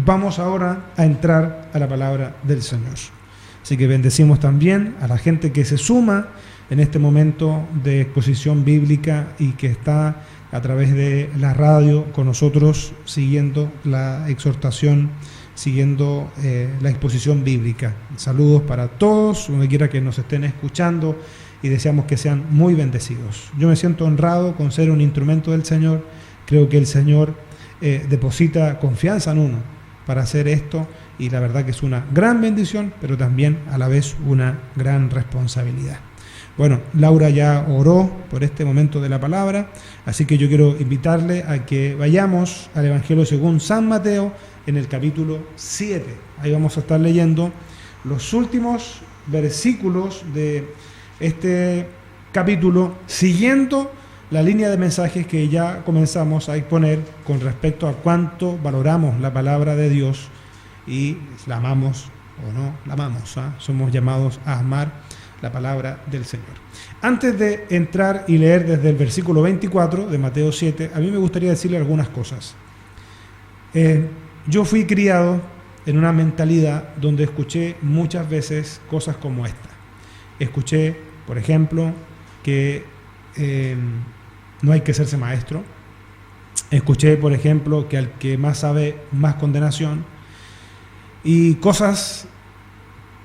vamos ahora a entrar a la palabra del Señor. Así que bendecimos también a la gente que se suma en este momento de exposición bíblica y que está a través de la radio con nosotros siguiendo la exhortación, siguiendo la exposición bíblica. Saludos para todos, donde quiera que nos estén escuchando, y deseamos que sean muy bendecidos. Yo me siento honrado con ser un instrumento del Señor. Creo que el Señor deposita confianza en uno para hacer esto, y la verdad que es una gran bendición, pero también a la vez una gran responsabilidad. Bueno, Laura ya oró por este momento de la palabra, así que yo quiero invitarle a que vayamos al Evangelio según San Mateo en el capítulo 7. Ahí vamos a estar leyendo los últimos versículos de este capítulo, siguiendo la línea de mensajes que ya comenzamos a exponer con respecto a cuánto valoramos la palabra de Dios y la amamos o no la amamos. Somos llamados a amar la palabra del Señor. Antes de entrar y leer desde el versículo 24 de Mateo 7, a mí me gustaría decirle algunas cosas. Yo fui criado en una mentalidad donde escuché muchas veces cosas como esta. Escuché, por ejemplo, que no hay que hacerse maestro. Escuché, por ejemplo, que al que más sabe, más condenación. Y cosas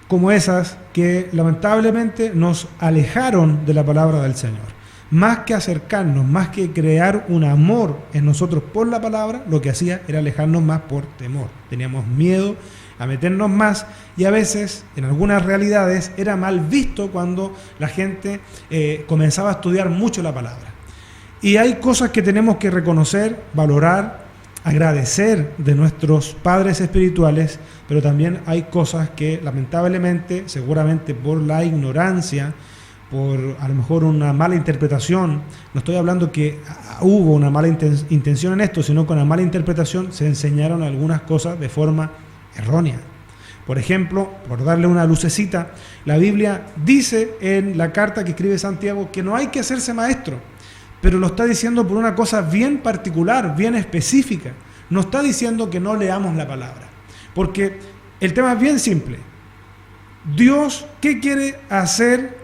como esas que lamentablemente nos alejaron de la palabra del Señor. Más que acercarnos, más que crear un amor en nosotros por la palabra, lo que hacía era alejarnos más por temor. Teníamos miedo a meternos más, y a veces, en algunas realidades, era mal visto cuando la gente comenzaba a estudiar mucho la palabra. Y hay cosas que tenemos que reconocer, valorar, agradecer de nuestros padres espirituales, pero también hay cosas que lamentablemente, seguramente por la ignorancia, por a lo mejor una mala interpretación, no estoy hablando que hubo una mala intención en esto, sino con una mala interpretación se enseñaron algunas cosas de forma errónea. Por ejemplo, por darle una lucecita, la Biblia dice en la carta que escribe Santiago que no hay que hacerse maestro, pero lo está diciendo por una cosa bien particular, bien específica. No está diciendo que no leamos la palabra, porque el tema es bien simple. Dios, ¿qué quiere hacer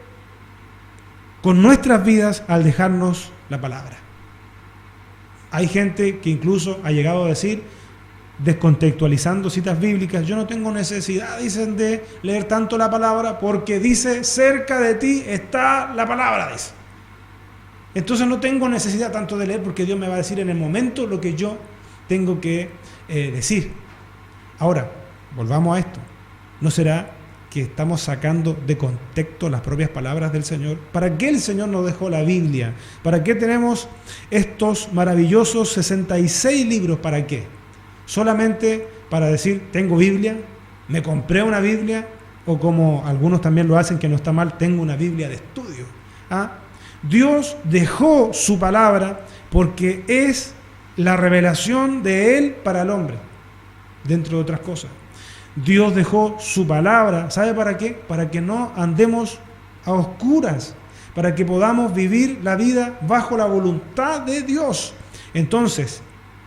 con nuestras vidas al dejarnos la palabra? Hay gente que incluso ha llegado a decir, descontextualizando citas bíblicas, yo no tengo necesidad, dicen, de leer tanto la palabra porque dice, cerca de ti está la palabra, dice. Entonces no tengo necesidad tanto de leer porque Dios me va a decir en el momento lo que yo tengo que decir. Ahora, volvamos a esto. ¿No será que estamos sacando de contexto las propias palabras del Señor? ¿Para qué el Señor nos dejó la Biblia? ¿Para qué tenemos estos maravillosos 66 libros? ¿Para qué? ¿Solamente para decir, tengo Biblia? ¿Me compré una Biblia? O como algunos también lo hacen, que no está mal, tengo una Biblia de estudio. Dios dejó su palabra porque es la revelación de Él para el hombre, dentro de otras cosas. Dios dejó su palabra, ¿sabe para qué? Para que no andemos a oscuras, para que podamos vivir la vida bajo la voluntad de Dios. Entonces,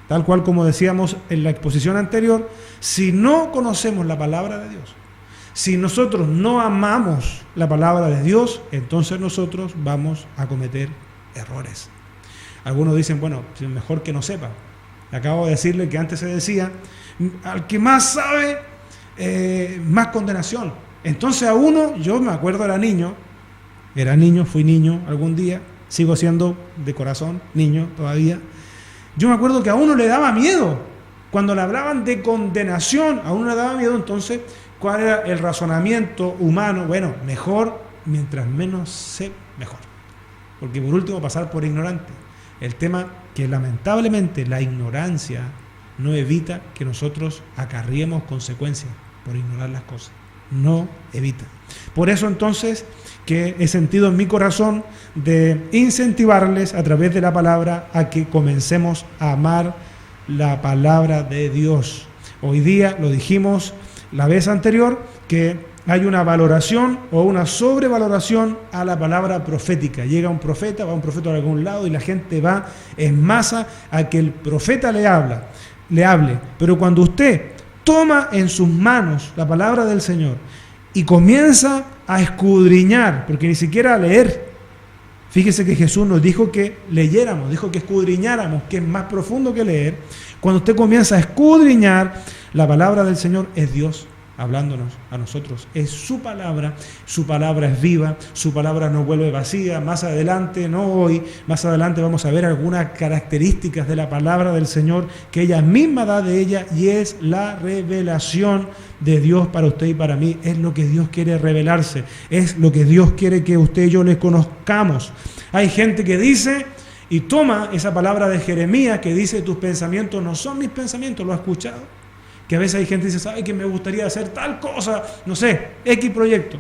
tal cual como decíamos en la exposición anterior, si no conocemos la palabra de Dios, si nosotros no amamos la palabra de Dios, entonces nosotros vamos a cometer errores. Algunos dicen, bueno, mejor que no sepa. Acabo de decirle que antes se decía, al que más sabe, más condenación. Entonces a uno, yo me acuerdo, fui niño algún día, sigo siendo de corazón niño todavía. Yo me acuerdo que a uno le daba miedo. Cuando le hablaban de condenación, a uno le daba miedo. Entonces, ¿cuál era el razonamiento humano? Bueno, mejor, mientras menos sé, mejor. Porque por último, pasar por ignorante. El tema que lamentablemente la ignorancia no evita que nosotros acarriemos consecuencias por ignorar las cosas. No evita. Por eso entonces que he sentido en mi corazón de incentivarles a través de la palabra a que comencemos a amar la palabra de Dios. Hoy día, lo dijimos la vez anterior, que hay una valoración o una sobrevaloración a la palabra profética. Llega un profeta, va un profeta a algún lado y la gente va en masa a que el profeta le hable. Pero cuando usted toma en sus manos la palabra del Señor y comienza a escudriñar, porque ni siquiera a leer. Fíjese que Jesús nos dijo que leyéramos, dijo que escudriñáramos, que es más profundo que leer. Cuando usted comienza a escudriñar, la palabra del Señor es Dios hablándonos a nosotros. Es su palabra es viva, su palabra no vuelve vacía. Más adelante, no hoy, más adelante vamos a ver algunas características de la palabra del Señor que ella misma da de ella, y es la revelación de Dios para usted y para mí. Es lo que Dios quiere revelarse, es lo que Dios quiere que usted y yo le conozcamos. Hay gente que dice y toma esa palabra de Jeremías que dice: tus pensamientos no son mis pensamientos. ¿Lo ha escuchado? Que a veces hay gente que dice: ¿sabe que me gustaría hacer tal cosa? No sé, X proyecto.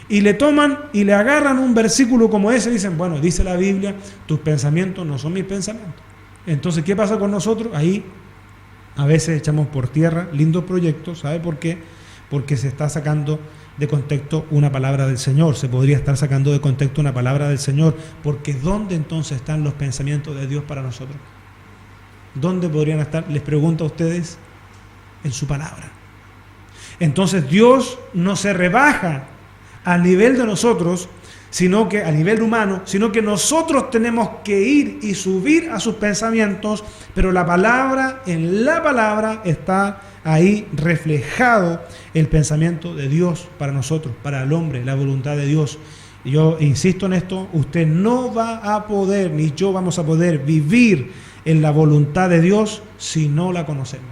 Y le toman y le agarran un versículo como ese y dicen: bueno, dice la Biblia, tus pensamientos no son mis pensamientos. Entonces, ¿qué pasa con nosotros? Ahí a veces echamos por tierra lindos proyectos. ¿Sabe por qué? Porque se está sacando de contexto una palabra del Señor. Se podría estar sacando de contexto una palabra del Señor. Porque ¿dónde entonces están los pensamientos de Dios para nosotros? ¿Dónde podrían estar? Les pregunto a ustedes. En su palabra. Entonces Dios no se rebaja al nivel de nosotros, sino que a nivel humano, sino que nosotros tenemos que ir y subir a sus pensamientos, pero la palabra, en la palabra está ahí reflejado el pensamiento de Dios para nosotros, para el hombre, la voluntad de Dios. Y yo insisto en esto: usted no va a poder, ni yo vamos a poder vivir en la voluntad de Dios si no la conocemos.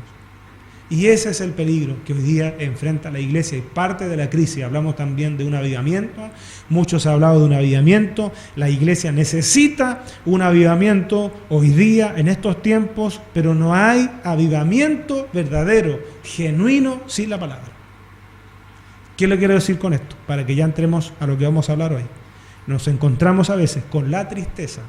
Y ese es el peligro que hoy día enfrenta la iglesia y parte de la crisis. Hablamos también de un avivamiento. Muchos han hablado de un avivamiento. La iglesia necesita un avivamiento hoy día, en estos tiempos, pero no hay avivamiento verdadero, genuino, sin la palabra. ¿Qué le quiero decir con esto? Para que ya entremos a lo que vamos a hablar hoy. Nos encontramos a veces con la tristeza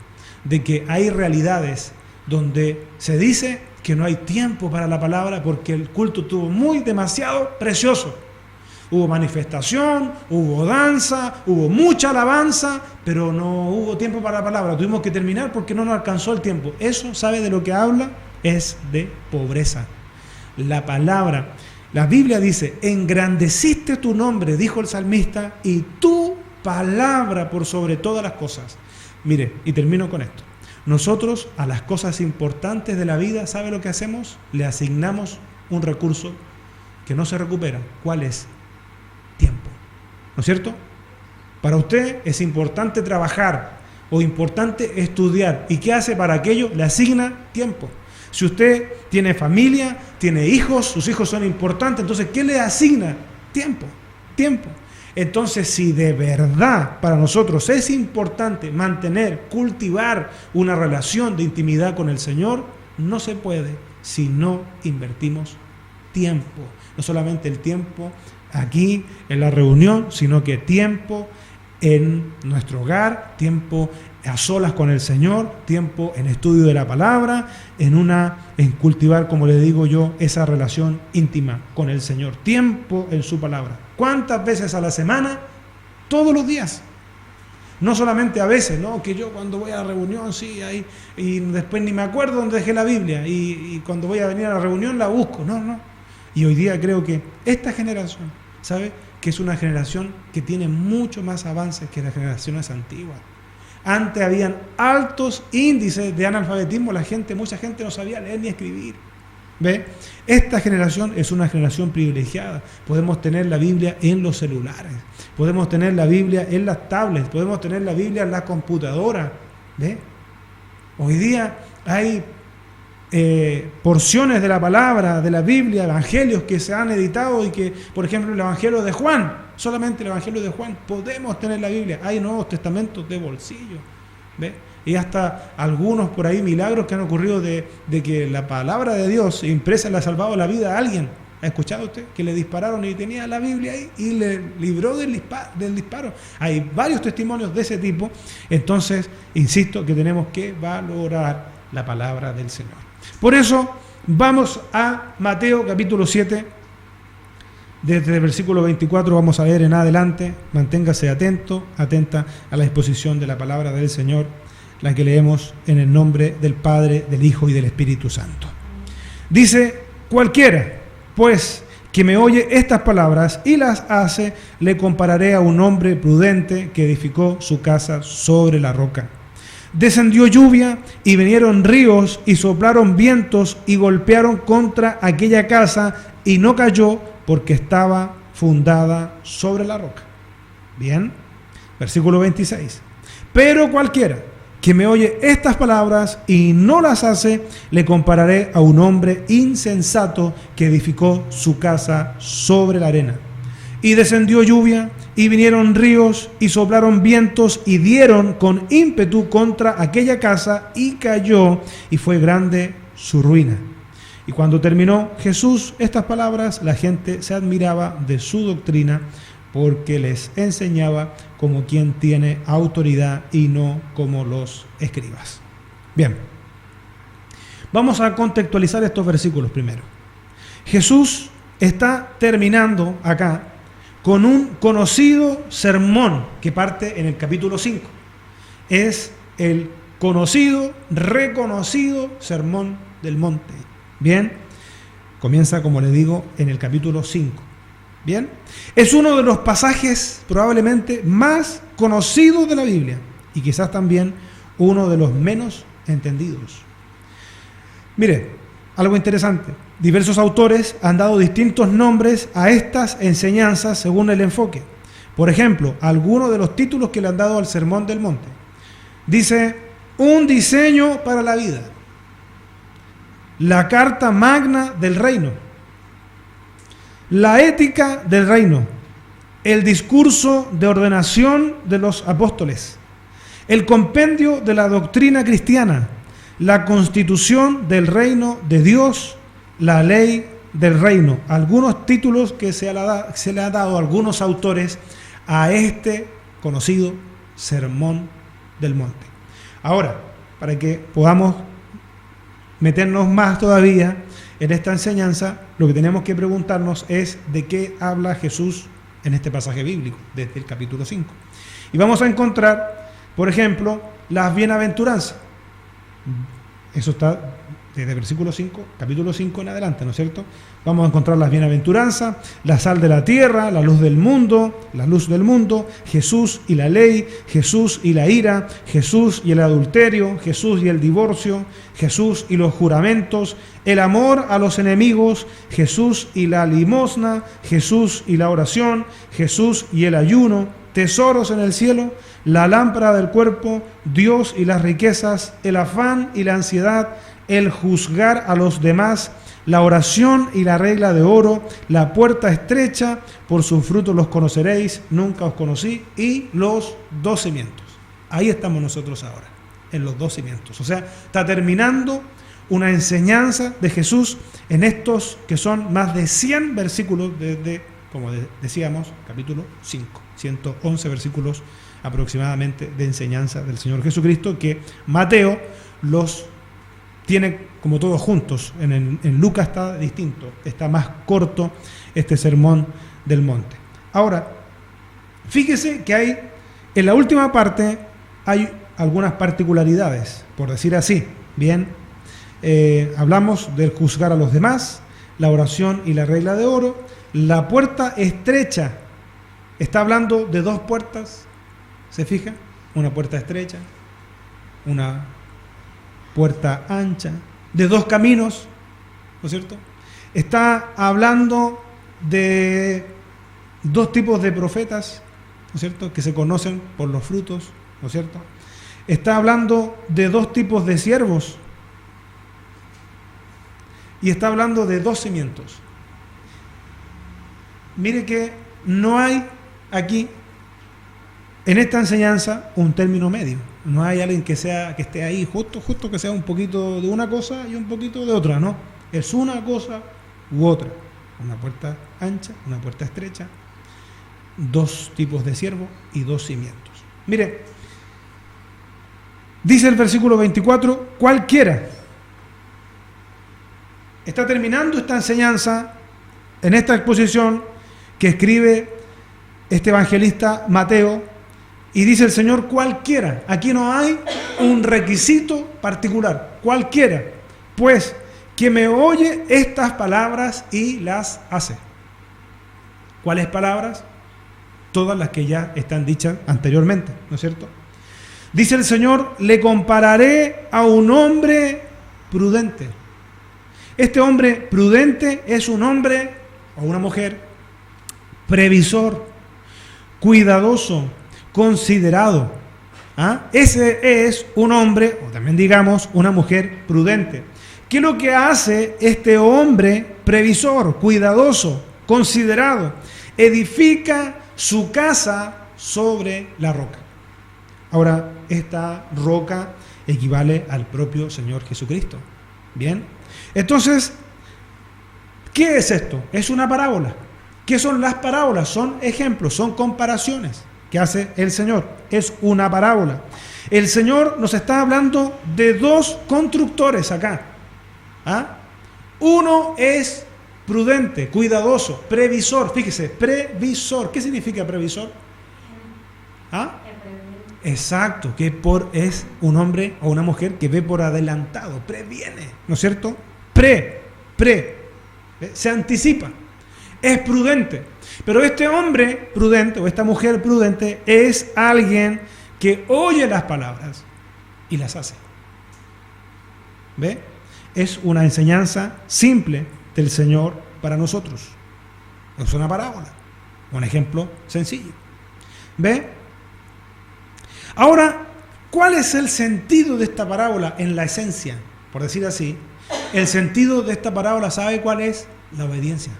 de que hay realidades donde se dice que no hay tiempo para la palabra porque el culto estuvo demasiado precioso. Hubo manifestación, hubo danza, hubo mucha alabanza, pero no hubo tiempo para la palabra. Tuvimos que terminar porque no nos alcanzó el tiempo. Eso, ¿sabe de lo que habla? Es de pobreza. La palabra, la Biblia dice: engrandeciste tu nombre, dijo el salmista, y tu palabra por sobre todas las cosas. Mire, y termino con esto. Nosotros a las cosas importantes de la vida, ¿sabe lo que hacemos? Le asignamos un recurso que no se recupera. ¿Cuál es? Tiempo. ¿No es cierto? Para usted es importante trabajar o importante estudiar. ¿Y qué hace para aquello? Le asigna tiempo. Si usted tiene familia, tiene hijos, sus hijos son importantes, entonces ¿qué le asigna? Tiempo. Tiempo. Entonces, si de verdad para nosotros es importante mantener, cultivar una relación de intimidad con el Señor, no se puede si no invertimos tiempo. No solamente el tiempo aquí en la reunión, sino que tiempo en nuestro hogar, tiempo a solas con el Señor, tiempo en estudio de la palabra, en cultivar, como le digo yo, esa relación íntima con el Señor. Tiempo en su palabra. ¿Cuántas veces a la semana? Todos los días. No solamente a veces, ¿no? Que yo cuando voy a la reunión, sí, ahí, y después ni me acuerdo dónde dejé la Biblia, y cuando voy a venir a la reunión la busco. No. Y hoy día creo que esta generación, ¿sabe? Que es una generación que tiene mucho más avances que las generaciones antiguas. Antes habían altos índices de analfabetismo, mucha gente no sabía leer ni escribir. ¿Ve? Esta generación es una generación privilegiada. Podemos tener la Biblia en los celulares, podemos tener la Biblia en las tablets, podemos tener la Biblia en la computadora. ¿Ve? Hoy día hay porciones de la palabra, de la Biblia, evangelios que se han editado y que, por ejemplo, el Evangelio de Juan, solamente el Evangelio de Juan, podemos tener la Biblia. Hay Nuevos Testamentos de bolsillo, ¿ve? Y hasta algunos por ahí milagros que han ocurrido de que la palabra de Dios impresa le ha salvado la vida a alguien. ¿Ha escuchado usted? Que le dispararon y tenía la Biblia ahí y le libró del disparo. Hay varios testimonios de ese tipo. Entonces, insisto que tenemos que valorar la palabra del Señor. Por eso, vamos a Mateo capítulo 7, desde el versículo 24 vamos a ver en adelante. Manténgase atento, atenta a la exposición de la palabra del Señor, la que leemos en el nombre del Padre, del Hijo y del Espíritu Santo. Dice: cualquiera, pues, que me oye estas palabras y las hace, le compararé a un hombre prudente que edificó su casa sobre la roca. Descendió lluvia y vinieron ríos y soplaron vientos y golpearon contra aquella casa y no cayó porque estaba fundada sobre la roca. Bien, versículo 26. Pero cualquiera que me oye estas palabras y no las hace, le compararé a un hombre insensato que edificó su casa sobre la arena. Y descendió lluvia, y vinieron ríos, y soplaron vientos, y dieron con ímpetu contra aquella casa, y cayó, y fue grande su ruina. Y cuando terminó Jesús estas palabras, la gente se admiraba de su doctrina, porque les enseñaba como quien tiene autoridad y no como los escribas. Bien, vamos a contextualizar estos versículos primero. Jesús está terminando acá con un conocido sermón que parte en el capítulo 5. Es el conocido, reconocido sermón del monte. Bien, comienza, como les digo, en el capítulo 5. Bien, es uno de los pasajes probablemente más conocidos de la Biblia y quizás también uno de los menos entendidos. Mire, algo interesante. Diversos autores han dado distintos nombres a estas enseñanzas según el enfoque. Por ejemplo, algunos de los títulos que le han dado al Sermón del Monte. Dice, un diseño para la vida. La carta magna del reino. La ética del reino. El discurso de ordenación de los apóstoles. El compendio de la doctrina cristiana. La constitución del reino de Dios. La ley del reino. Algunos títulos que se le ha dado a algunos autores a este conocido Sermón del Monte. Ahora, para que podamos meternos más todavía en esta enseñanza, lo que tenemos que preguntarnos es de qué habla Jesús en este pasaje bíblico, desde el capítulo 5. Y vamos a encontrar, por ejemplo, las bienaventuranzas. Eso está desde el versículo 5, capítulo 5 en adelante, ¿no es cierto? Vamos a encontrar las bienaventuranzas, la sal de la tierra, la luz del mundo, Jesús y la ley, Jesús y la ira, Jesús y el adulterio, Jesús y el divorcio, Jesús y los juramentos, el amor a los enemigos, Jesús y la limosna, Jesús y la oración, Jesús y el ayuno, tesoros en el cielo, la lámpara del cuerpo, Dios y las riquezas, el afán y la ansiedad, el juzgar a los demás, la oración y la regla de oro, la puerta estrecha, por sus frutos los conoceréis, nunca os conocí, y los 2 cimientos. Ahí estamos nosotros ahora, en los 2 cimientos. O sea, está terminando una enseñanza de Jesús en estos que son más de 100 versículos desde, como decíamos, capítulo 5, 111 versículos aproximadamente de enseñanza del Señor Jesucristo, que Mateo los tiene como todos juntos. En Lucas está distinto, está más corto este sermón del monte. Ahora, fíjese que hay, en la última parte, hay algunas particularidades, por decir así. Bien, hablamos del juzgar a los demás, la oración y la regla de oro, la puerta estrecha. Está hablando de 2 puertas, ¿se fija? Una puerta estrecha, una puerta ancha, de 2 caminos, ¿no es cierto? Está hablando de 2 tipos de profetas, ¿no es cierto?, que se conocen por los frutos, ¿no es cierto? Está hablando de 2 tipos de siervos y está hablando de 2 cimientos. Mire que no hay aquí en esta enseñanza un término medio. No hay alguien que esté ahí justo que sea un poquito de una cosa y un poquito de otra, no. Es una cosa u otra. Una puerta ancha, una puerta estrecha, 2 tipos de siervos y 2 cimientos. Mire, dice el versículo 24, cualquiera. Está terminando esta enseñanza en esta exposición que escribe este evangelista Mateo. Y dice el Señor, cualquiera. Aquí no hay un requisito particular. Cualquiera. Pues, que me oye estas palabras y las hace. ¿Cuáles palabras? Todas las que ya están dichas anteriormente, ¿no es cierto? Dice el Señor, le compararé a un hombre prudente. Este hombre prudente es un hombre o una mujer previsor, cuidadoso, considerado. Ese es un hombre, o también digamos, una mujer prudente. ¿Qué es lo que hace este hombre previsor, cuidadoso, considerado? Edifica su casa sobre la roca. Ahora, esta roca equivale al propio Señor Jesucristo. Bien, entonces, ¿qué es esto? Es una parábola. ¿Qué son las parábolas? Son ejemplos, son comparaciones que hace el Señor. Es una parábola. El Señor nos está hablando de dos constructores acá. Uno es prudente, cuidadoso, previsor. Fíjese, previsor. ¿Qué significa previsor? Exacto, que es un hombre o una mujer que ve por adelantado, previene, ¿no es cierto? Se anticipa, es prudente. Pero este hombre prudente o esta mujer prudente es alguien que oye las palabras y las hace. ¿Ve? Es una enseñanza simple del Señor para nosotros. Es una parábola, un ejemplo sencillo. ¿Ve? Ahora, ¿cuál es el sentido de esta parábola en la esencia? Por decir así, el sentido de esta parábola, ¿sabe cuál es? La obediencia.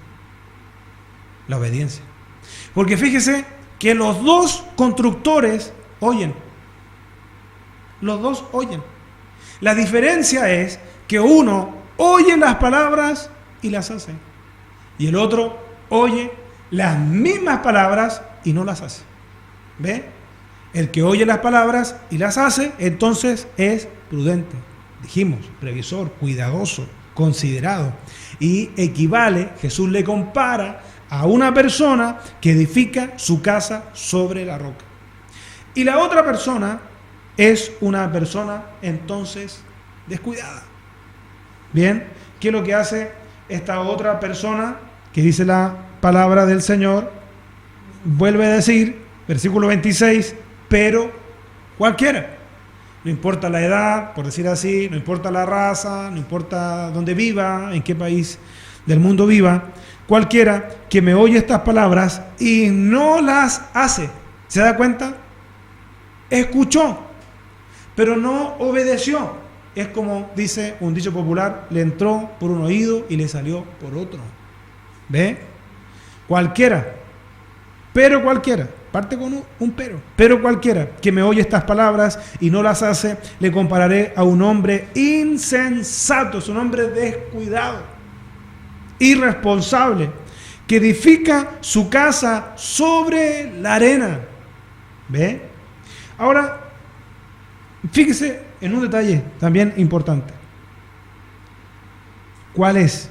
La obediencia. Porque fíjese que los dos constructores oyen. Los dos oyen. La diferencia es que uno oye las palabras y las hace. Y el otro oye las mismas palabras y no las hace. ¿Ve? El que oye las palabras y las hace, entonces es prudente. Dijimos, previsor, cuidadoso, considerado. Y equivale, Jesús le compara a una persona que edifica su casa sobre la roca. Y la otra persona es una persona entonces descuidada. Bien, ¿qué es lo que hace esta otra persona que dice la palabra del Señor? Vuelve a decir, versículo 26, pero cualquiera. No importa la edad, por decir así, no importa la raza, no importa dónde viva, en qué país del mundo viva, cualquiera que me oye estas palabras y no las hace. ¿Se da cuenta? Escuchó, pero no obedeció. Es como dice un dicho popular, le entró por un oído y le salió por otro. ¿Ve? Cualquiera, pero cualquiera, parte con un pero cualquiera que me oye estas palabras y no las hace, le compararé a un hombre insensato, es un hombre descuidado, irresponsable, que edifica su casa sobre la arena. ¿Ve? Ahora, fíjese en un detalle también importante. ¿Cuál es?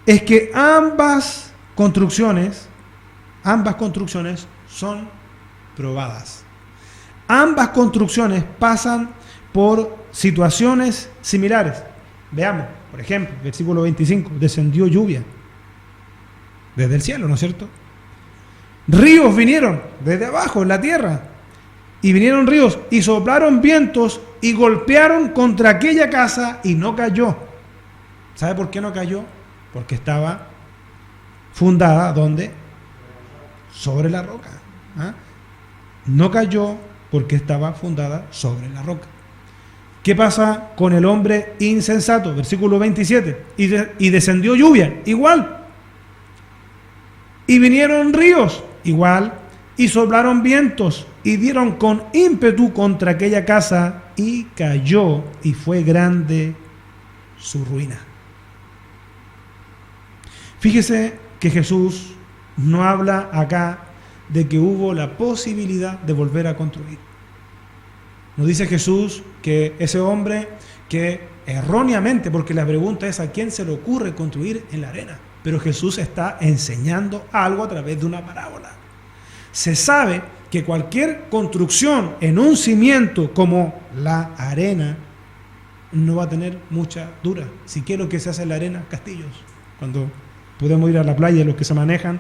Es que ambas construcciones son probadas. Ambas construcciones pasan por situaciones similares. Veamos, por ejemplo, versículo 25, descendió lluvia desde el cielo, ¿no es cierto? Ríos vinieron desde abajo, en la tierra, y vinieron ríos y soplaron vientos y golpearon contra aquella casa y no cayó. ¿Sabe por qué no cayó? Porque estaba fundada, ¿dónde? Sobre la roca. No cayó porque estaba fundada sobre la roca. ¿Qué pasa con el hombre insensato? Versículo 27. Y descendió lluvia, igual. Y vinieron ríos, igual. Y soplaron vientos y dieron con ímpetu contra aquella casa y cayó y fue grande su ruina. Fíjese que Jesús no habla acá de que hubo la posibilidad de volver a construir. Nos dice Jesús que ese hombre que erróneamente, porque la pregunta es ¿a quién se le ocurre construir en la arena? Pero Jesús está enseñando algo a través de una parábola. Se sabe que cualquier construcción en un cimiento como la arena no va a tener mucha dura. Si quiero que se hace en la arena, castillos. Cuando podemos ir a la playa, los que se manejan,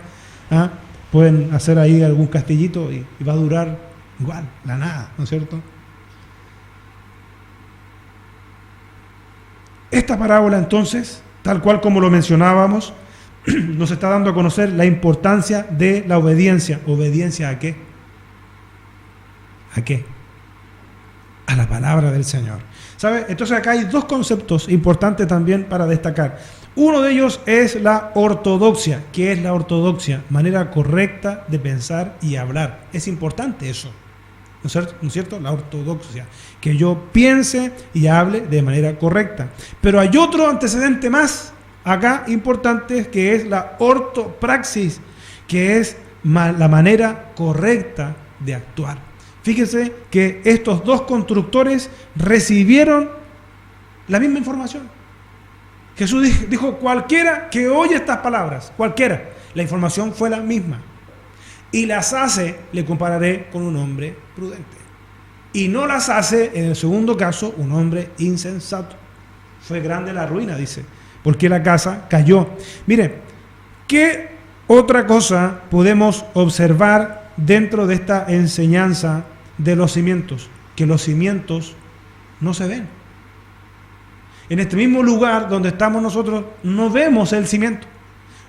¿ah? Pueden hacer ahí algún castillito y va a durar igual, la nada, ¿no es cierto? Esta parábola entonces, tal cual como lo mencionábamos, nos está dando a conocer la importancia de la obediencia. ¿Obediencia a qué? ¿A qué? A la palabra del Señor. ¿Sabe? Entonces acá hay dos conceptos importantes también para destacar. Uno de ellos es la ortodoxia. ¿Qué es la ortodoxia? Manera correcta de pensar y hablar. Es importante eso. ¿No es cierto? La ortodoxia. Que yo piense y hable de manera correcta. Pero hay otro antecedente más acá importante, que es la ortopraxis, que es la manera correcta de actuar. Fíjese que estos dos constructores recibieron la misma información. Jesús dijo, cualquiera que oye estas palabras, cualquiera, la información fue la misma. Y las hace, le compararé con un hombre prudente. Y no las hace, en el segundo caso, un hombre insensato. Fue grande la ruina, dice, porque la casa cayó. Mire, ¿qué otra cosa podemos observar dentro de esta enseñanza de los cimientos? Que los cimientos no se ven. En este mismo lugar donde estamos nosotros, no vemos el cimiento.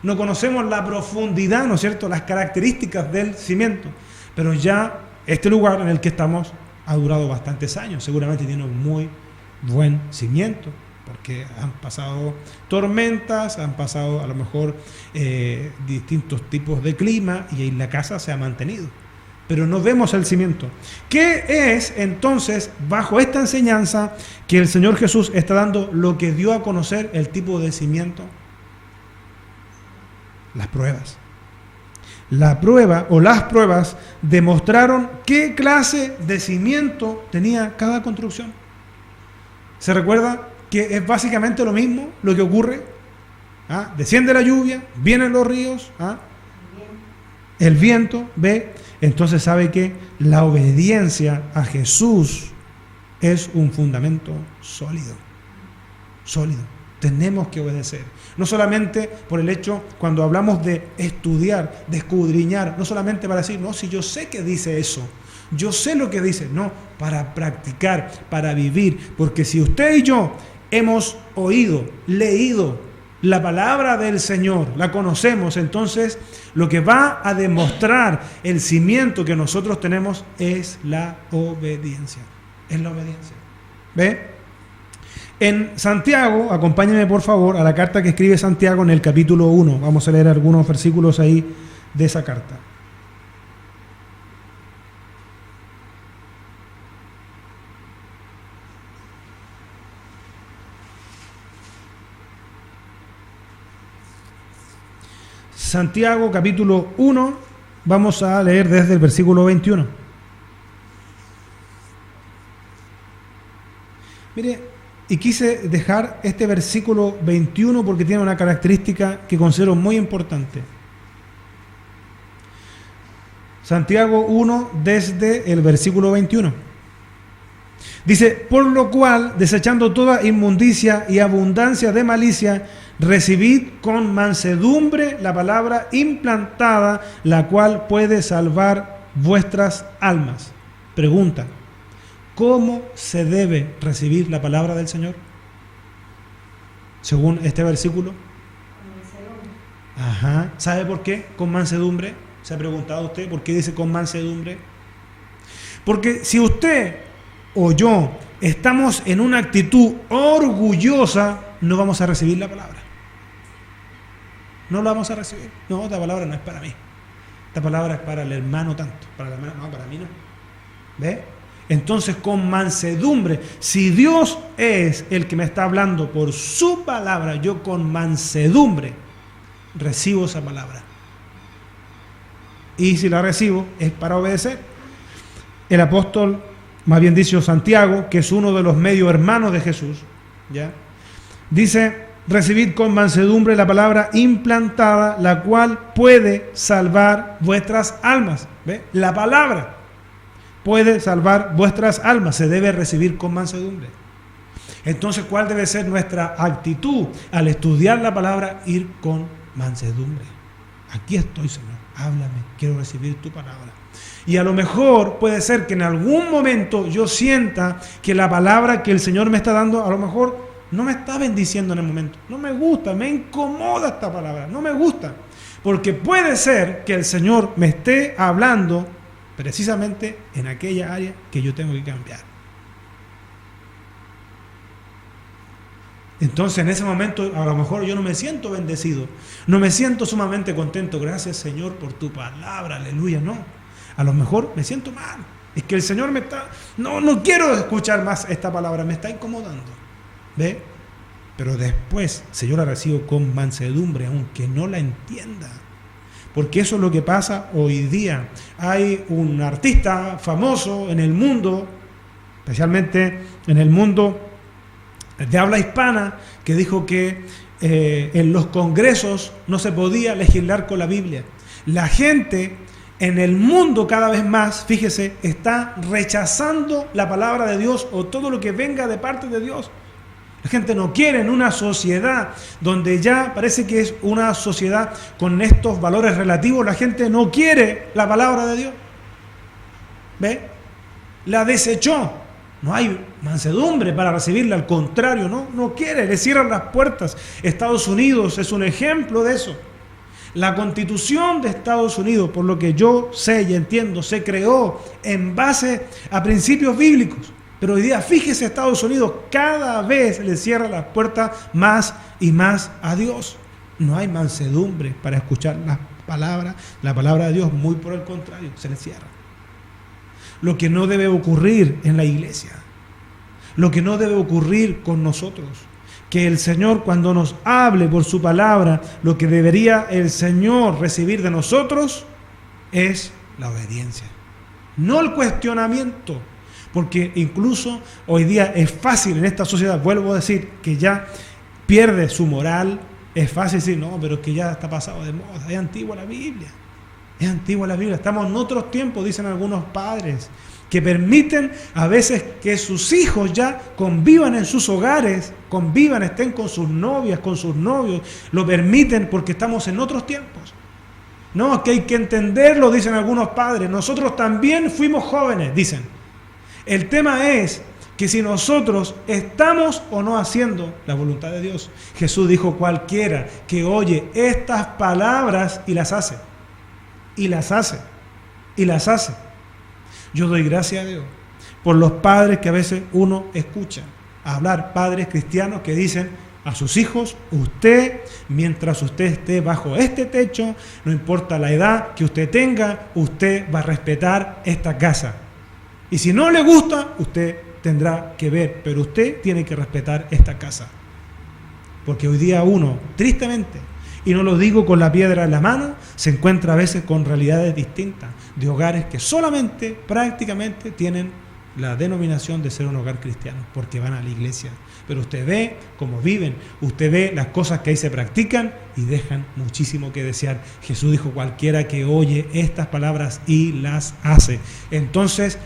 No conocemos la profundidad, ¿no es cierto?, las características del cimiento. Pero ya este lugar en el que estamos ha durado bastantes años. Seguramente tiene un muy buen cimiento, porque han pasado tormentas, han pasado a lo mejor distintos tipos de clima y ahí la casa se ha mantenido. Pero no vemos el cimiento. ¿Qué es entonces, bajo esta enseñanza, que el Señor Jesús está dando lo que dio a conocer el tipo de cimiento? Las pruebas. La prueba o las pruebas demostraron qué clase de cimiento tenía cada construcción. ¿Se recuerda que es básicamente lo mismo lo que ocurre? ¿Ah? Desciende la lluvia, vienen los ríos, ¿ah? El viento, ¿ve? Entonces sabe que la obediencia a Jesús es un fundamento sólido. Sólido. Tenemos que obedecer. No solamente por el hecho, cuando hablamos de estudiar, de escudriñar, no solamente para decir, no, si yo sé que dice eso, yo sé lo que dice, no, para practicar, para vivir, porque si usted y yo hemos oído, leído la palabra del Señor, la conocemos, entonces lo que va a demostrar el cimiento que nosotros tenemos es la obediencia. Es la obediencia. ¿Ve? En Santiago, acompáñenme por favor a la carta que escribe Santiago en el capítulo 1. Vamos a leer algunos versículos ahí de esa carta. Santiago capítulo 1, vamos a leer desde el versículo 21. Mire, y quise dejar este versículo 21 porque tiene una característica que considero muy importante. Santiago 1 desde el versículo 21. Dice, por lo cual, desechando toda inmundicia y abundancia de malicia, recibid con mansedumbre la palabra implantada, la cual puede salvar vuestras almas. Pregunta, ¿cómo se debe recibir la palabra del Señor? Según este versículo. Ajá. ¿Sabe por qué? Con mansedumbre. ¿Se ha preguntado usted por qué dice con mansedumbre? Porque si usted o yo estamos en una actitud orgullosa, no vamos a recibir la palabra. No la vamos a recibir. No, esta palabra no es para mí. Esta palabra es para el hermano tanto. Para el hermano, no, para mí no. ¿Ve? Entonces, con mansedumbre, si Dios es el que me está hablando por su palabra, yo con mansedumbre recibo esa palabra. Y si la recibo, es para obedecer. El apóstol, más bien dicho Santiago, que es uno de los medio hermanos de Jesús, ¿ya? Dice, recibid con mansedumbre la palabra implantada, la cual puede salvar vuestras almas. ¿Ve? La palabra puede salvar vuestras almas, se debe recibir con mansedumbre. Entonces, ¿cuál debe ser nuestra actitud al estudiar la palabra? Ir con mansedumbre. aquí estoy, Señor, háblame, quiero recibir tu palabra. Y a lo mejor puede ser que en algún momento yo sienta que la palabra que el Señor me está dando, a lo mejor no me está bendiciendo en el momento. No me gusta, me incomoda esta palabra, no me gusta. Porque puede ser que el Señor me esté hablando precisamente en aquella área que yo tengo que cambiar. Entonces en ese momento a lo mejor yo no me siento bendecido, no me siento sumamente contento. Gracias, Señor, por tu palabra, aleluya, no. A lo mejor me siento mal. Es que el Señor me está... No quiero escuchar más esta palabra, me está incomodando. ¿Ve? Pero después, si yo la recibo con mansedumbre, aunque no la entienda. Porque eso es lo que pasa hoy día. Hay un artista famoso en el mundo, especialmente en el mundo de habla hispana, que dijo que en los congresos no se podía legislar con la Biblia. La gente en el mundo cada vez más, fíjese, está rechazando la palabra de Dios o todo lo que venga de parte de Dios. La gente no quiere en una sociedad donde ya parece que es una sociedad con estos valores relativos. La gente no quiere la palabra de Dios. ¿Ve? La desechó. No hay mansedumbre para recibirla, al contrario, no quiere, le cierran las puertas. Estados Unidos es un ejemplo de eso. La Constitución de Estados Unidos, por lo que yo sé y entiendo, se creó en base a principios bíblicos. Pero hoy día, fíjese, Estados Unidos cada vez le cierra las puertas más y más a Dios. No hay mansedumbre para escuchar la palabra de Dios, muy por el contrario, se le cierra. Lo que no debe ocurrir en la iglesia, lo que no debe ocurrir con nosotros, que el Señor cuando nos hable por su palabra, lo que debería el Señor recibir de nosotros es la obediencia, no el cuestionamiento, porque incluso hoy día es fácil en esta sociedad, vuelvo a decir, que ya pierde su moral, es fácil decir, no, pero es que ya está pasado de moda, es antigua la Biblia. Es antigua la Biblia, estamos en otros tiempos, dicen algunos padres, que permiten a veces que sus hijos ya convivan en sus hogares, estén con sus novias, con sus novios, lo permiten porque estamos en otros tiempos. No, es que hay que entenderlo, dicen algunos padres, nosotros también fuimos jóvenes, dicen. El tema es que si nosotros estamos o no haciendo la voluntad de Dios. Jesús dijo, cualquiera que oye estas palabras y las hace. Y las hace. Yo doy gracias a Dios por los padres que a veces uno escucha hablar, padres cristianos que dicen a sus hijos, usted, mientras usted esté bajo este techo, no importa la edad que usted tenga, usted va a respetar esta casa. Y si no le gusta, usted tendrá que ver, pero usted tiene que respetar esta casa. Porque hoy día uno, tristemente, y no lo digo con la piedra en la mano, se encuentra a veces con realidades distintas, de hogares que solamente, prácticamente, tienen la denominación de ser un hogar cristiano, porque van a la iglesia. Pero usted ve cómo viven, usted ve las cosas que ahí se practican y dejan muchísimo que desear. Jesús dijo, cualquiera que oye estas palabras y las hace. Entonces,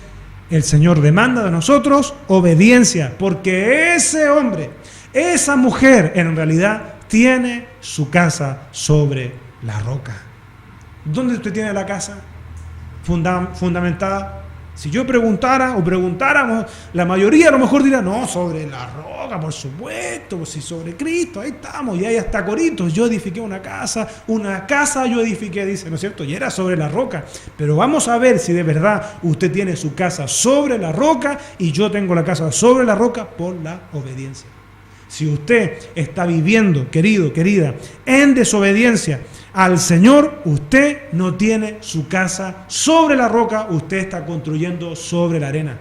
el Señor demanda de nosotros obediencia, porque ese hombre, esa mujer, en realidad, tiene su casa sobre la roca. ¿Dónde usted tiene la casa fundamentada? Si yo preguntara o preguntáramos, la mayoría a lo mejor dirá, no, sobre la roca, por supuesto, pues si sobre Cristo, ahí estamos, y hay hasta coritos, yo edifiqué una casa yo edifiqué, dice, ¿no es cierto? Y era sobre la roca, pero vamos a ver si de verdad usted tiene su casa sobre la roca y yo tengo la casa sobre la roca por la obediencia. Si usted está viviendo, querido, querida, en desobediencia al Señor, usted no tiene su casa sobre la roca, usted está construyendo sobre la arena.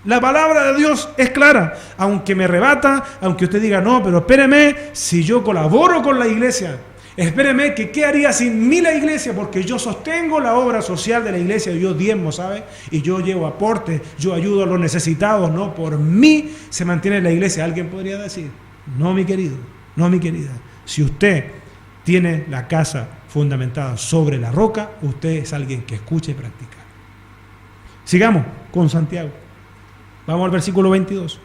La palabra de Dios es clara, aunque me rebata, aunque usted diga, no, pero espéreme, si yo colaboro con la iglesia, espéreme, que ¿qué haría sin mí la iglesia? Porque yo sostengo la obra social de la iglesia, yo diezmo, ¿sabe? Y yo llevo aportes, yo ayudo a los necesitados, no por mí se mantiene la iglesia. Alguien podría decir, no mi querido, no mi querida, si usted tiene la casa fundamentada sobre la roca, usted es alguien que escucha y practica. Sigamos con Santiago. Vamos al versículo 22.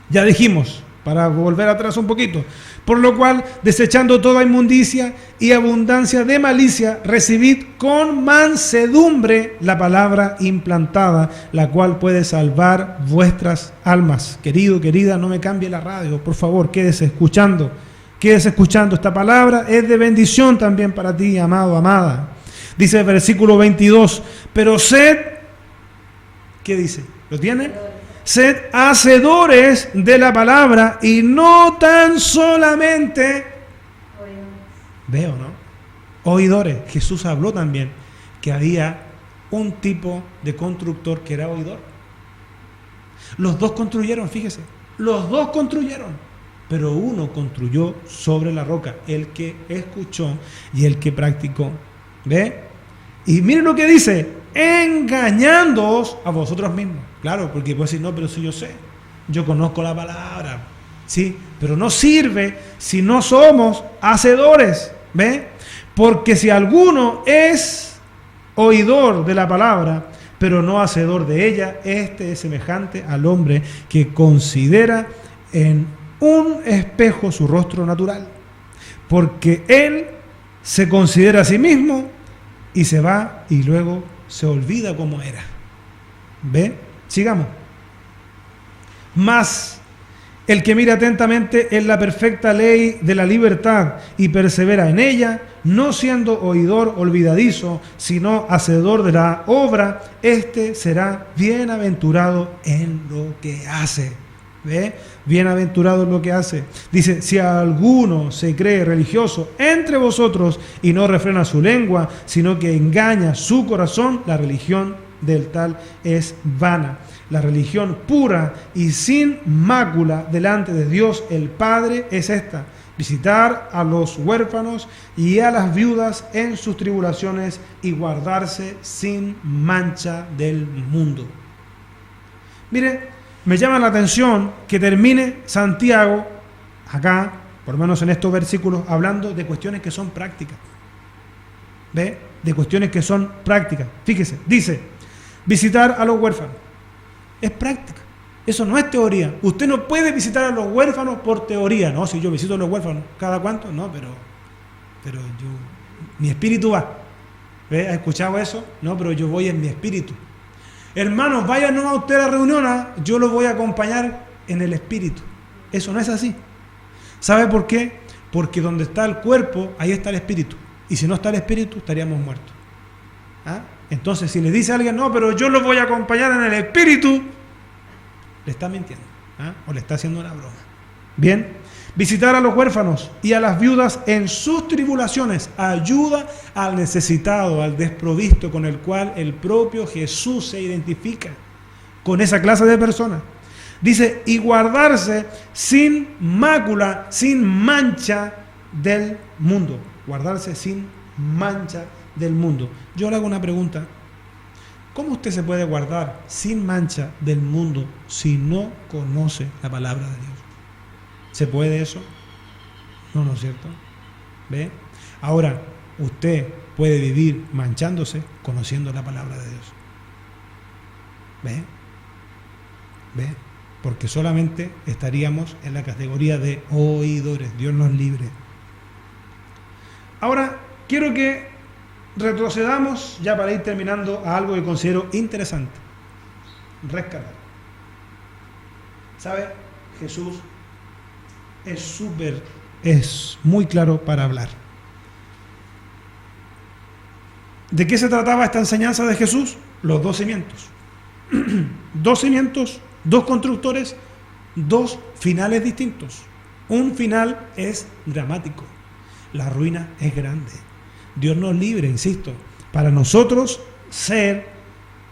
Ya dijimos para volver atrás un poquito. Por lo cual, desechando toda inmundicia y abundancia de malicia, recibid con mansedumbre la palabra implantada, la cual puede salvar vuestras almas. Querido, querida, no me cambie la radio, por favor, quédese escuchando. Quédese escuchando. Esta palabra es de bendición también para ti, amado, amada. Dice el versículo 22, pero sed, ¿qué dice? ¿Lo tiene? Sed hacedores de la palabra y no tan solamente veo, ¿no? Oidores. Jesús habló también que había un tipo de constructor que era oidor. Los dos construyeron, fíjese, los dos construyeron, pero uno construyó sobre la roca, el que escuchó y el que practicó. ¿Ve? Y miren lo que dice, engañándoos a vosotros mismos. Claro, porque puede decir, no, pero si yo sé, yo conozco la palabra, ¿sí? Pero no sirve si no somos hacedores, ¿ve? Porque si alguno es oidor de la palabra, pero no hacedor de ella, este es semejante al hombre que considera en un espejo su rostro natural, porque él se considera a sí mismo y se va y luego se olvida cómo era. ¿Ve? Sigamos. Mas el que mira atentamente en la perfecta ley de la libertad y persevera en ella, no siendo oidor olvidadizo, sino hacedor de la obra, este será bienaventurado en lo que hace. ¿Ve? Bienaventurado en lo que hace. Dice, si alguno se cree religioso entre vosotros y no refrena su lengua, sino que engaña su corazón, la religión del tal es vana. La religión pura y sin mácula delante de Dios el Padre es esta: visitar a los huérfanos y a las viudas en sus tribulaciones y guardarse sin mancha del mundo. Mire, me llama la atención que termine Santiago, acá, por lo menos en estos versículos, hablando de cuestiones que son prácticas. ¿Ve? De cuestiones que son prácticas. Fíjese, dice, visitar a los huérfanos. Es práctica. Eso no es teoría. Usted no puede visitar a los huérfanos por teoría. No, si yo visito a los huérfanos, ¿cada cuánto? No, pero yo, mi espíritu va. ¿Ve? ¿Ha escuchado eso? No, pero yo voy en mi espíritu. Hermanos, vayan a usted a la reunión, yo los voy a acompañar en el espíritu. Eso no es así. ¿Sabe por qué? Porque donde está el cuerpo, ahí está el espíritu. Y si no está el espíritu, estaríamos muertos. Entonces, si le dice a alguien, no, pero yo los voy a acompañar en el espíritu, le está mintiendo. O le está haciendo una broma. Bien. Visitar a los huérfanos y a las viudas en sus tribulaciones, ayuda al necesitado, al desprovisto, con el cual el propio Jesús se identifica con esa clase de personas. Dice, y guardarse sin mácula, sin mancha del mundo. Guardarse sin mancha del mundo. Yo le hago una pregunta. ¿Cómo usted se puede guardar sin mancha del mundo si no conoce la palabra de Dios? ¿Se puede eso? No, ¿no es cierto? ¿Ve? Ahora, usted puede vivir manchándose conociendo la palabra de Dios. ¿Ve? ¿Ve? Porque solamente estaríamos en la categoría de oidores. Dios nos libre. Ahora, quiero que retrocedamos, ya para ir terminando, a algo que considero interesante. Rescatar. ¿Sabe? Jesús es muy claro para hablar. ¿De qué se trataba esta enseñanza de Jesús? Los dos cimientos. Dos cimientos, dos constructores, dos finales distintos. Un final es dramático. La ruina es grande. Dios nos libre, insisto, para nosotros ser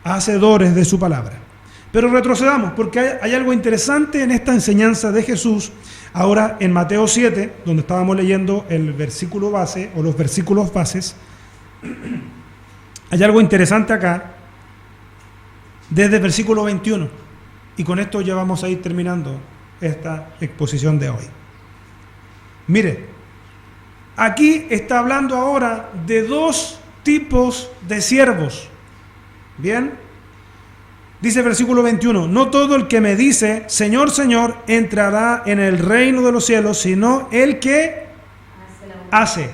hacedores de su palabra. Pero retrocedamos, porque hay algo interesante en esta enseñanza de Jesús. Ahora en Mateo 7, donde estábamos leyendo el versículo base o los versículos bases, hay algo interesante acá, desde el versículo 21. Y con esto ya vamos a ir terminando esta exposición de hoy. Mire, aquí está hablando ahora de dos tipos de siervos. ¿Bien? Dice el versículo 21, no todo el que me dice, Señor, Señor, entrará en el reino de los cielos, sino el que hace.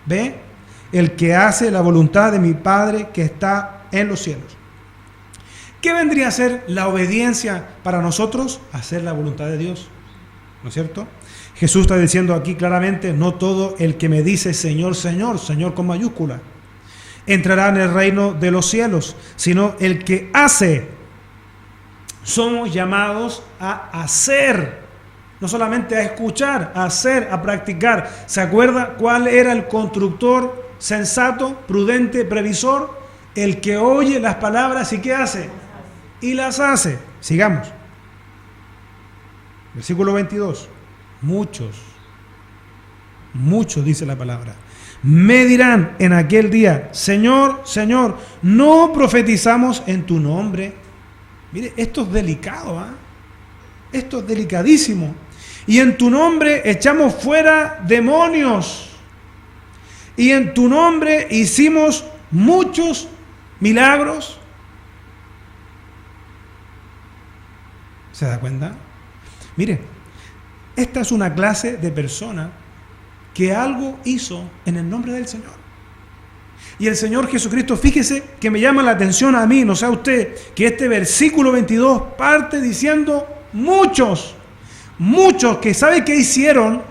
¿Ve? El que hace la voluntad de mi Padre que está en los cielos. ¿Qué vendría a ser la obediencia para nosotros? Hacer la voluntad de Dios, ¿no es cierto? Jesús está diciendo aquí claramente, no todo el que me dice Señor, Señor, Señor con mayúscula, entrará en el reino de los cielos, sino el que hace. Somos llamados a hacer, no solamente a escuchar, a hacer, a practicar. ¿Se acuerda cuál era el constructor sensato, prudente, previsor? El que oye las palabras y ¿qué hace? Y las hace. Sigamos. Versículo 22. Muchos, dice la palabra, me dirán en aquel día, Señor, Señor, ¿no profetizamos en tu nombre? Mire, esto es delicado, esto es delicadísimo. Y en tu nombre echamos fuera demonios. Y en tu nombre hicimos muchos milagros. ¿Se da cuenta? Mire, esta es una clase de persona que algo hizo en el nombre del Señor. Y el Señor Jesucristo, fíjese que me llama la atención a mí, no sé a usted, que este versículo 22 parte diciendo muchos que ¿sabe qué hicieron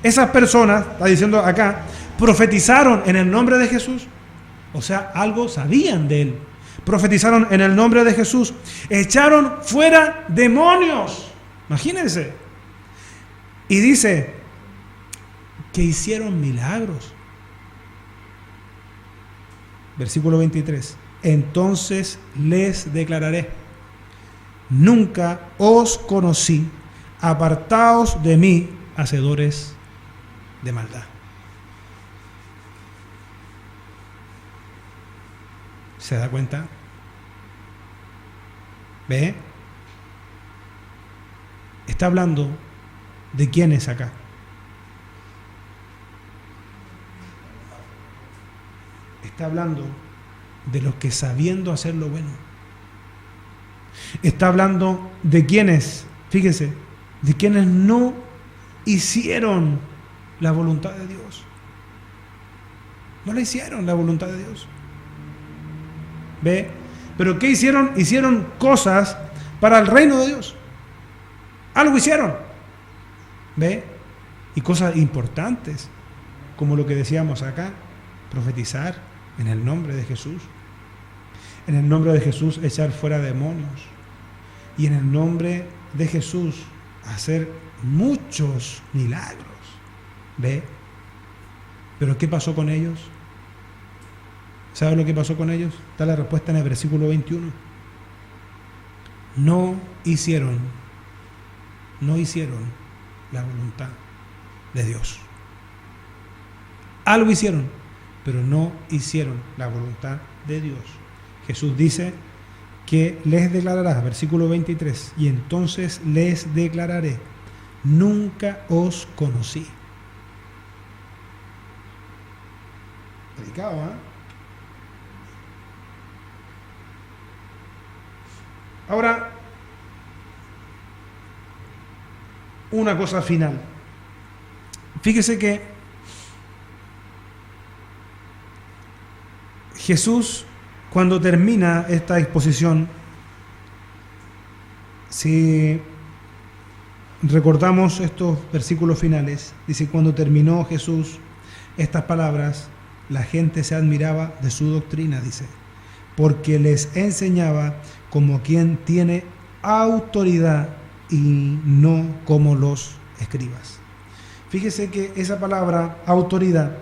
esas personas? Está diciendo acá, profetizaron en el nombre de Jesús. O sea, algo sabían de Él. Profetizaron en el nombre de Jesús. Echaron fuera demonios. Imagínense. Y dice que hicieron milagros. Versículo 23. Entonces les declararé, nunca os conocí, apartaos de mí, hacedores de maldad. ¿Se da cuenta? ¿Ve? Está hablando de quiénes acá. Está hablando de los que sabiendo hacer lo bueno. Está hablando de quienes, fíjese, de quienes no hicieron la voluntad de Dios. No la hicieron la voluntad de Dios. ¿Ve? ¿Pero qué hicieron? Hicieron cosas para el reino de Dios. Algo hicieron. ¿Ve? Y cosas importantes, como lo que decíamos acá, profetizar en el nombre de Jesús. En el nombre de Jesús echar fuera demonios. Y en el nombre de Jesús hacer muchos milagros. ¿Ve? ¿Pero qué pasó con ellos? ¿Sabe lo que pasó con ellos? Está la respuesta en el versículo 21. No hicieron la voluntad de Dios. Algo hicieron, pero no hicieron la voluntad de Dios. Jesús dice que les declarará, versículo 23, y entonces les declararé, nunca os conocí. Delicado, ¿eh? Ahora, una cosa final. Fíjese que Jesús, cuando termina esta exposición, si recordamos estos versículos finales, dice, cuando terminó Jesús estas palabras, la gente se admiraba de su doctrina, dice, porque les enseñaba como quien tiene autoridad y no como los escribas. Fíjese que esa palabra autoridad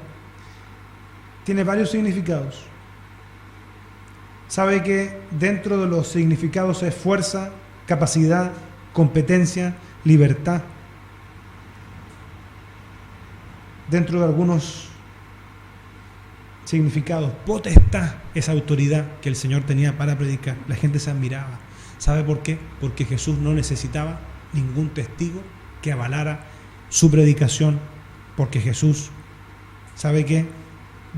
tiene varios significados. Sabe que dentro de los significados es fuerza, capacidad, competencia, libertad. Dentro de algunos significados, potestad, esa autoridad que el Señor tenía para predicar. La gente se admiraba. ¿Sabe por qué? Porque Jesús no necesitaba ningún testigo que avalara su predicación, porque Jesús, ¿sabe qué?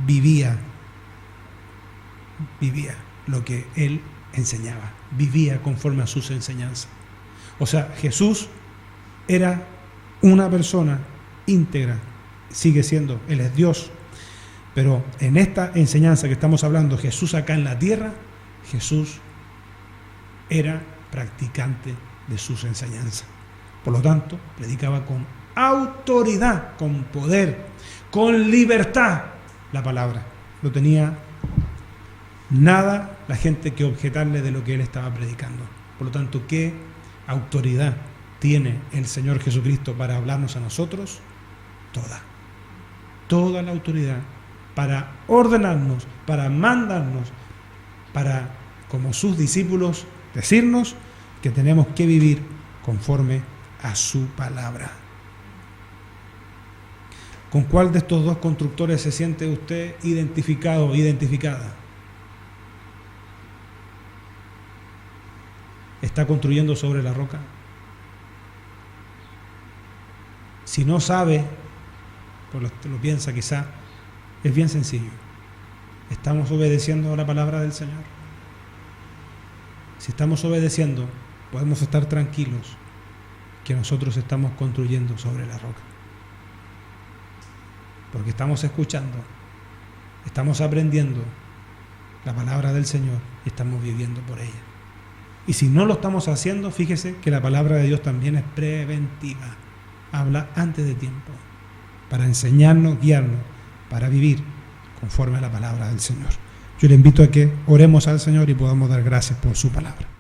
Vivía lo que Él enseñaba, vivía conforme a sus enseñanzas. O sea, Jesús era una persona íntegra, sigue siendo, Él es Dios, pero en esta enseñanza que estamos hablando, Jesús acá en la tierra, Jesús era practicante de sus enseñanzas. Por lo tanto, predicaba con autoridad, con poder, con libertad la palabra. No tenía nada la gente que objetarle de lo que él estaba predicando. Por lo tanto, ¿qué autoridad tiene el Señor Jesucristo para hablarnos a nosotros? Toda la autoridad para ordenarnos, para mandarnos, para, como sus discípulos, decirnos que tenemos que vivir conforme a su palabra. ¿Con cuál de estos dos constructores se siente usted identificado o identificada? ¿Está construyendo sobre la roca? Si no sabe, pues lo piensa quizá, es bien sencillo. ¿Estamos obedeciendo a la palabra del Señor? Si estamos obedeciendo, podemos estar tranquilos que nosotros estamos construyendo sobre la roca. Porque estamos escuchando, estamos aprendiendo la palabra del Señor y estamos viviendo por ella. Y si no lo estamos haciendo, fíjese que la palabra de Dios también es preventiva. Habla antes de tiempo, para enseñarnos, guiarnos, para vivir conforme a la palabra del Señor. Yo le invito a que oremos al Señor y podamos dar gracias por su palabra.